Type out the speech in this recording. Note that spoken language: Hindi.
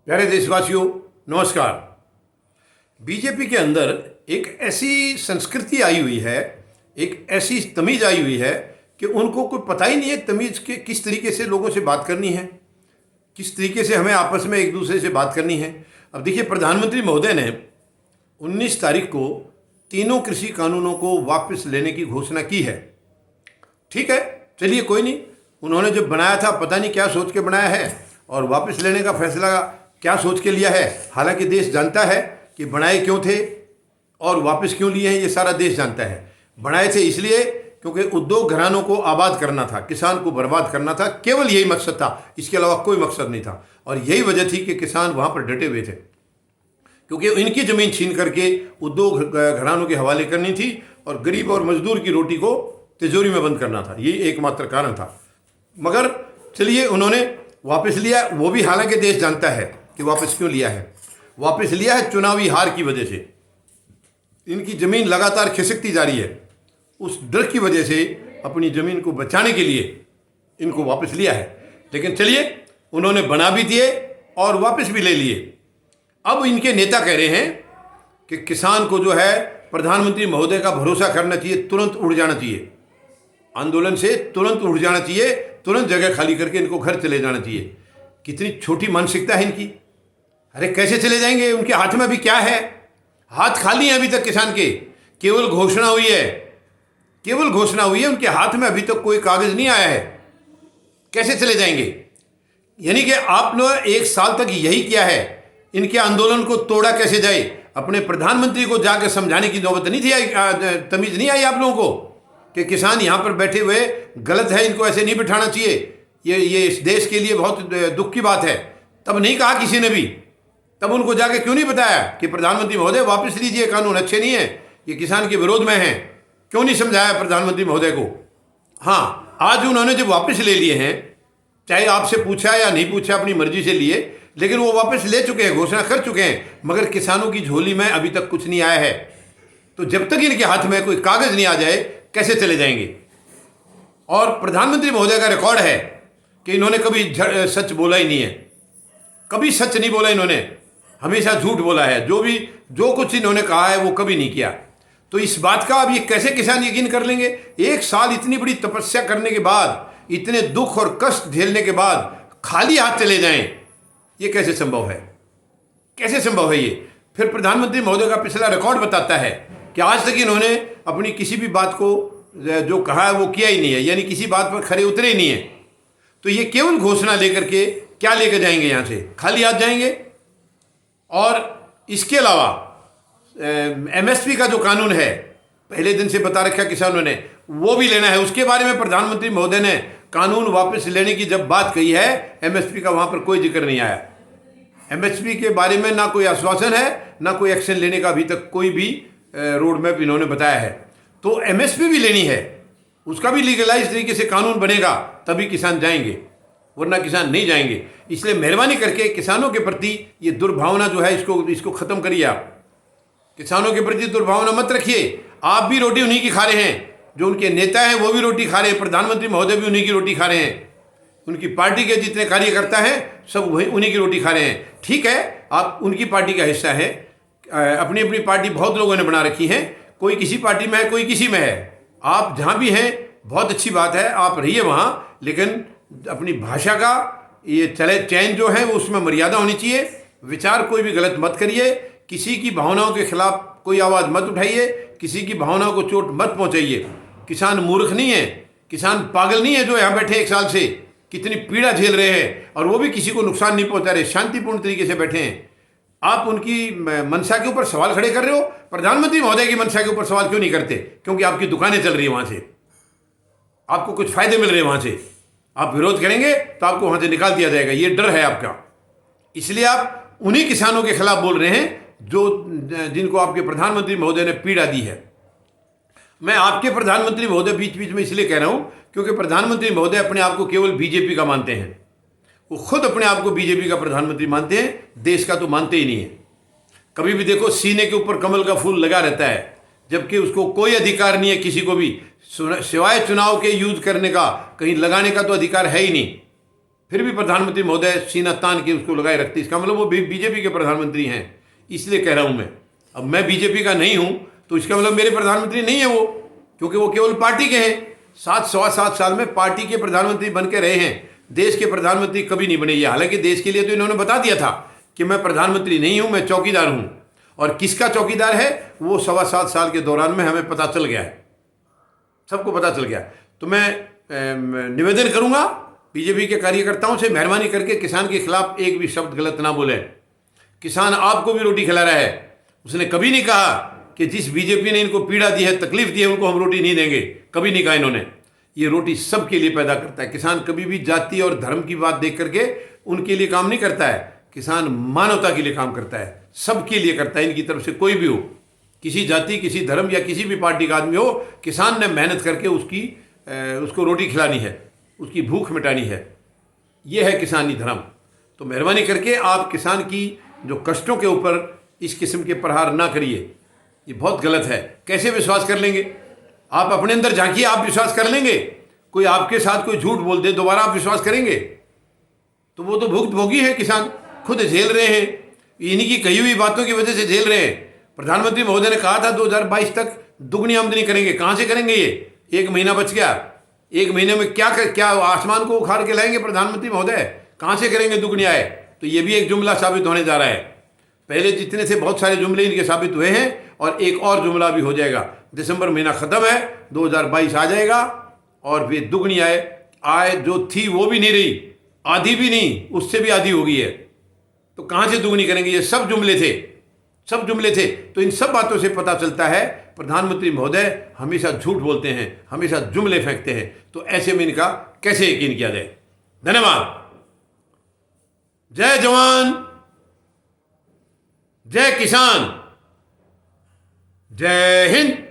प्यारे देशवासियों, नमस्कार। बीजेपी के अंदर एक ऐसी संस्कृति आई हुई है, एक ऐसी तमीज़ आई हुई है कि उनको कोई पता ही नहीं है तमीज़ के किस तरीके से लोगों से बात करनी है, किस तरीके से हमें आपस में एक दूसरे से बात करनी है। अब देखिए, प्रधानमंत्री महोदय ने 19 तारीख को तीनों कृषि कानूनों को वापस लेने की घोषणा की है। ठीक है, चलिए कोई नहीं, उन्होंने जब बनाया था पता नहीं क्या सोच के बनाया है और वापस लेने का फैसला क्या सोच के लिया है। हालांकि देश जानता है कि बनाए क्यों थे और वापस क्यों लिए हैं, ये सारा देश जानता है। बनाए थे इसलिए क्योंकि उद्योग घरानों को आबाद करना था, किसान को बर्बाद करना था, केवल यही मकसद था, इसके अलावा कोई मकसद नहीं था। और यही वजह थी कि किसान वहाँ पर डटे हुए थे, क्योंकि इनकी ज़मीन छीन करके उद्योग घरानों के हवाले करनी थी और गरीब और मजदूर की रोटी को तिजोरी में बंद करना था। ये एकमात्र कारण था। मगर चलिए, उन्होंने वापस लिया, वो भी हालांकि देश जानता है कि वापस क्यों लिया है। वापस लिया है चुनावी हार की वजह से। इनकी ज़मीन लगातार खिसकती जा रही है, उस डर की वजह से अपनी ज़मीन को बचाने के लिए इनको वापस लिया है। लेकिन चलिए, उन्होंने बना भी दिए और वापस भी ले लिए। अब इनके नेता कह रहे हैं कि किसान को जो है प्रधानमंत्री महोदय का भरोसा करना चाहिए, तुरंत उड़ जाना चाहिए, आंदोलन से तुरंत उड़ जाना चाहिए, तुरंत जगह खाली करके इनको घर चले जाना चाहिए। कितनी छोटी मानसिकता है इनकी। अरे कैसे चले जाएंगे? उनके हाथ में अभी क्या है? हाथ खाली हैं अभी तक किसान के। केवल घोषणा हुई है, केवल घोषणा हुई है, उनके हाथ में अभी तक कोई कागज नहीं आया है। कैसे चले जाएंगे? यानी कि आपने 1 साल तक यही किया है, इनके आंदोलन को तोड़ा कैसे जाए। अपने प्रधानमंत्री को जाकर समझाने की नौबत नहीं थी आई, तमीज नहीं आई आप लोगों को कि किसान यहाँ पर बैठे हुए गलत है, इनको ऐसे नहीं बिठाना चाहिए, ये इस देश के लिए बहुत दुख की बात है। तब नहीं कहा किसी ने भी। तब उनको जाके क्यों नहीं बताया कि प्रधानमंत्री महोदय वापस लीजिए, कानून अच्छे नहीं है, ये किसान के विरोध में हैं। क्यों नहीं समझाया प्रधानमंत्री महोदय को? हाँ, आज उन्होंने जब वापस ले लिए हैं, चाहे आपसे पूछा या नहीं पूछा, अपनी मर्जी से लिए, लेकिन वो वापस ले चुके हैं, घोषणा कर चुके हैं। मगर किसानों की झोली में अभी तक कुछ नहीं आया है। तो जब तक इनके हाथ में कोई कागज नहीं आ जाए, कैसे चले जाएंगे? और प्रधानमंत्री महोदय का रिकॉर्ड है कि इन्होंने कभी सच बोला ही नहीं है, कभी सच नहीं बोला इन्होंने, हमेशा झूठ बोला है। जो कुछ इन्होंने कहा है वो कभी नहीं किया। तो इस बात का अब ये कैसे किसान यकीन कर लेंगे? 1 साल इतनी बड़ी तपस्या करने के बाद, इतने दुख और कष्ट झेलने के बाद खाली हाथ चले जाएं, ये कैसे संभव है? कैसे संभव है ये? फिर प्रधानमंत्री महोदय का पिछला रिकॉर्ड बताता है कि आज तक इन्होंने अपनी किसी भी बात को जो कहा है वो किया ही नहीं है, यानी किसी बात पर खरे उतरे ही नहीं है। तो ये केवल घोषणा लेकर के क्या लेकर जाएंगे? यहाँ से खाली हाथ जाएंगे। और इसके अलावा एमएसपी का जो कानून है, पहले दिन से बता रखा किसानों ने, वो भी लेना है। उसके बारे में प्रधानमंत्री महोदय ने कानून वापस लेने की जब बात कही है, एमएसपी का वहाँ पर कोई जिक्र नहीं आया। एमएसपी के बारे में ना कोई आश्वासन है, ना कोई एक्शन लेने का अभी तक कोई भी रोड मैप इन्होंने बताया है। तो एमएसपी भी लेनी है, उसका भी लीगलाइज तरीके से कानून बनेगा, तभी किसान जाएंगे, वरना किसान नहीं जाएंगे। इसलिए मेहरबानी करके किसानों के प्रति ये दुर्भावना जो है, इसको ख़त्म करिए। आप किसानों के प्रति दुर्भावना मत रखिए। आप भी रोटी उन्हीं की खा रहे हैं, जो उनके नेता हैं वो भी रोटी खा रहे हैं, प्रधानमंत्री महोदय भी उन्हीं की रोटी खा रहे हैं, उनकी पार्टी के जितने कार्यकर्ता हैं सब वही उन्हीं की रोटी खा रहे हैं। ठीक है, आप उनकी पार्टी का हिस्सा है, अपनी अपनी पार्टी बहुत लोगों ने बना रखी है, कोई किसी पार्टी में है, कोई किसी में है। आप जहाँ भी हैं बहुत अच्छी बात है, आप रहिए वहाँ, लेकिन अपनी भाषा का ये चैन जो है वो उसमें मर्यादा होनी चाहिए। विचार कोई भी गलत मत करिए, किसी की भावनाओं के खिलाफ कोई आवाज़ मत उठाइए, किसी की भावनाओं को चोट मत पहुँचाइए। किसान मूर्ख नहीं है, किसान पागल नहीं है जो यहाँ बैठे 1 साल से कितनी पीड़ा झेल रहे हैं और वो भी किसी को नुकसान नहीं पहुँचा रहे, शांतिपूर्ण तरीके से बैठे हैं। आप उनकी मंशा के ऊपर सवाल खड़े कर रहे हो। प्रधानमंत्री महोदय की मंशा के ऊपर सवाल क्यों नहीं करते? क्योंकि आपकी दुकानें चल रही है वहाँ से, आपको कुछ फायदे मिल रहे हैं वहाँ से। आप विरोध करेंगे तो आपको वहाँ से निकाल दिया जाएगा, ये डर है आपका। इसलिए आप उन्हीं किसानों के खिलाफ बोल रहे हैं जिनको आपके प्रधानमंत्री महोदय ने पीड़ा दी है। मैं आपके प्रधानमंत्री महोदय बीच बीच में इसलिए कह रहा हूँ क्योंकि प्रधानमंत्री महोदय अपने आप को केवल बीजेपी का मानते हैं। वो खुद अपने आप को बीजेपी का प्रधानमंत्री मानते हैं, देश का तो मानते ही नहीं है। कभी भी देखो, सीने के ऊपर कमल का फूल लगा रहता है, जबकि उसको कोई अधिकार नहीं है किसी को भी, सिवाय चुनाव के यूज करने का, कहीं लगाने का तो अधिकार है ही नहीं। फिर भी प्रधानमंत्री महोदय सीना तान के उसको लगाए रखते। इसका मतलब वो बीजेपी के प्रधानमंत्री हैं, इसलिए कह रहा हूं मैं। अब मैं बीजेपी का नहीं हूं तो इसका मतलब मेरे प्रधानमंत्री नहीं है वो, क्योंकि वो केवल पार्टी के हैं। 7 साल में पार्टी के प्रधानमंत्री बन के रहे हैं, देश के प्रधानमंत्री कभी नहीं बने ये। हालांकि देश के लिए तो इन्होंने बता दिया था कि मैं प्रधानमंत्री नहीं हूं, मैं चौकीदार हूं। और किसका चौकीदार है वो 7.25 साल के दौरान में हमें पता चल गया है, सबको पता चल गया। तो मैं निवेदन करूंगा बीजेपी के कार्यकर्ताओं से, मेहरबानी करके किसान के खिलाफ एक भी शब्द गलत ना बोले। किसान आपको भी रोटी खिला रहा है, उसने कभी नहीं कहा कि जिस बीजेपी ने इनको पीड़ा दी है, तकलीफ दी है, उनको हम रोटी नहीं देंगे, कभी नहीं कहा इन्होंने। ये रोटी सबके लिए पैदा करता है। किसान कभी भी जाति और धर्म की बात देख करके उनके लिए काम नहीं करता है। किसान मानवता के लिए काम करता है, सबके लिए करता है, इनकी तरफ से कोई भी हो, किसी जाति, किसी धर्म या किसी भी पार्टी का आदमी हो, किसान ने मेहनत करके उसको रोटी खिलानी है, उसकी भूख मिटानी है। यह है किसानी धर्म। तो मेहरबानी करके आप किसान की जो कष्टों के ऊपर इस किस्म के प्रहार ना करिए, ये बहुत गलत है। कैसे विश्वास कर लेंगे? आप अपने अंदर झांकिए, आप विश्वास कर लेंगे? कोई आपके साथ कोई झूठ बोल दे, दोबारा आप विश्वास करेंगे? तो वो तो भुक्तभोगी है, किसान खुद झेल रहे हैं, इन्हीं की कही हुई बातों की वजह से झेल रहे हैं। प्रधानमंत्री महोदय ने कहा था 2022 तक दुगनी आमदनी करेंगे। कहां से करेंगे? ये 1 महीना बच गया, 1 महीने में क्या आसमान को उखाड़ के लाएंगे प्रधानमंत्री महोदय? कहां से करेंगे दुगनी आय? तो ये भी एक जुमला साबित होने जा रहा है। पहले जितने थे बहुत सारे जुमले इनके साबित हुए हैं, और एक और जुमला भी हो जाएगा। दिसंबर महीना खत्म है, 2022 आ जाएगा और वे दुगनी आय जो थी वो भी नहीं रही, आधी भी नहीं, उससे भी आधी हो गई है। तो कहां से दुगनी करेंगे? ये सब जुमले थे, सब जुमले थे। तो इन सब बातों से पता चलता है प्रधानमंत्री महोदय हमेशा झूठ बोलते हैं, हमेशा जुमले फेंकते हैं। तो ऐसे में इनका कैसे यकीन किया जाए? धन्यवाद। जय जवान, जय किसान, जय हिंद।